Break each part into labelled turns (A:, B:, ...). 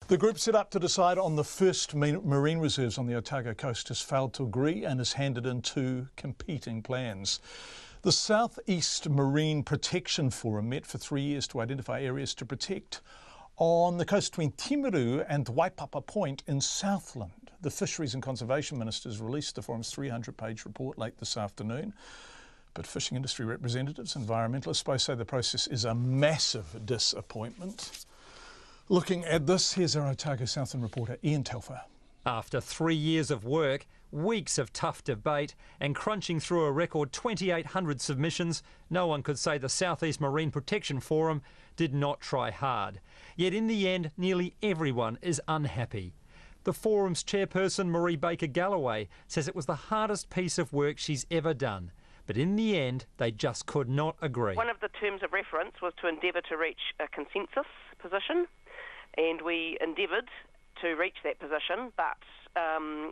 A: The group set up to decide on the first marine reserves on the Otago coast has failed to agree and has handed in two competing plans. The South East Marine Protection Forum met for 3 years to identify areas to protect on the coast between Timaru and Waipapa Point in Southland. The Fisheries and Conservation Ministers released the forum's 300-page report late this afternoon. But fishing industry representatives, environmentalists both say the process is a massive disappointment. Looking at this, here's our Otago Southland reporter Ian Telfer.
B: After 3 years of work, weeks of tough debate and crunching through a record 2,800 submissions, no one could say the South East Marine Protection Forum did not try hard. Yet in the end, nearly everyone is unhappy. The forum's chairperson, Marie Baker-Galloway, says it was the hardest piece of work she's ever done. But in the end, they just could not agree.
C: One of the terms of reference was to endeavour to reach a consensus position, and we endeavoured to reach that position, but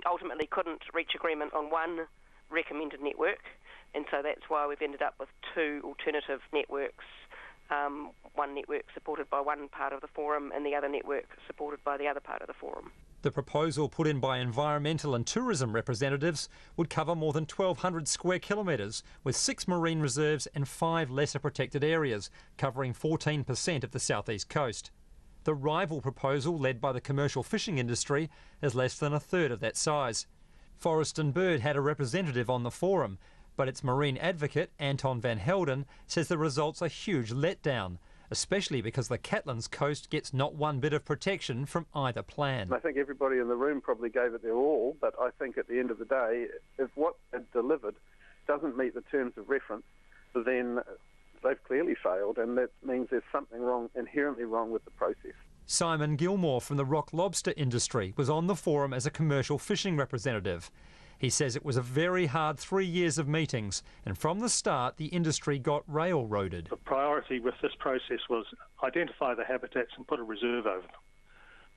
C: ultimately couldn't reach agreement on one recommended network, and so that's why we've ended up with two alternative networks, one network supported by one part of the forum and the other network supported by the other part of the forum.
B: The proposal put in by environmental and tourism representatives would cover more than 1,200 square kilometres, with 6 marine reserves and 5 lesser protected areas, covering 14% of the southeast coast. The rival proposal, led by the commercial fishing industry, is less than a third of that size. Forest and Bird had a representative on the forum, but its marine advocate, Anton van Helden, says the result's a huge letdown, especially because the Catlins coast gets not one bit of protection from either plan.
D: I think everybody in the room probably gave it their all, but I think at the end of the day, if what they've delivered doesn't meet the terms of reference, then they've clearly failed, and that means there's something wrong, inherently wrong with the process.
B: Simon Gilmore from the rock lobster industry was on the forum as a commercial fishing representative. He says it was a very hard 3 years of meetings, and from the start the industry got railroaded.
E: The priority with this process was identify the habitats and put a reserve over them,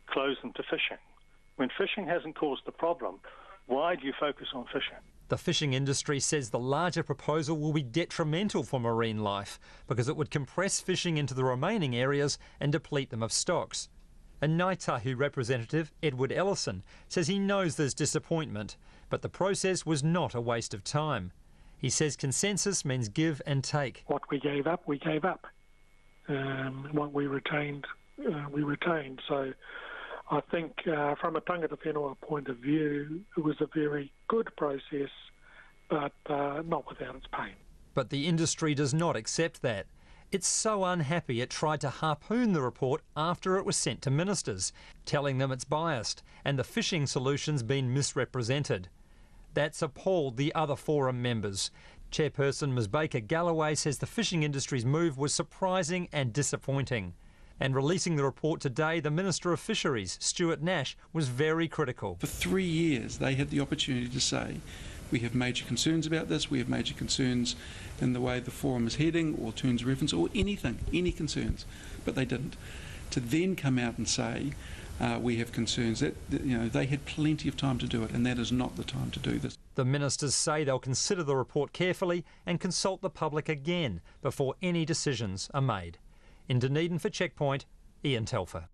E: close them to fishing. When fishing hasn't caused the problem, why do you focus on fishing?
B: The fishing industry says the larger proposal will be detrimental for marine life because it would compress fishing into the remaining areas and deplete them of stocks. A Ngaitahu representative, Edward Ellison, says he knows there's disappointment, but the process was not a waste of time. He says consensus means give and take.
F: What we gave up, we gave up. What we retained, we retained. So I think from a tangata whenua point of view, it was a very good process, but not without its pain.
B: But the industry does not accept that. It's so unhappy it tried to harpoon the report after it was sent to ministers, telling them it's biased and the fishing solution's been misrepresented. That's appalled the other forum members. Chairperson Ms Baker-Galloway says the fishing industry's move was surprising and disappointing. And releasing the report today, the Minister of Fisheries, Stuart Nash, was very critical.
G: For 3 years they had the opportunity to say, we have major concerns about this, we have major concerns in the way the forum is heading, or terms of reference, or anything, any concerns, but they didn't. To then come out and say, we have concerns, that they had plenty of time to do it, and that is not the time to do this.
B: The ministers say they'll consider the report carefully and consult the public again before any decisions are made. In Dunedin for Checkpoint, Ian Telfer.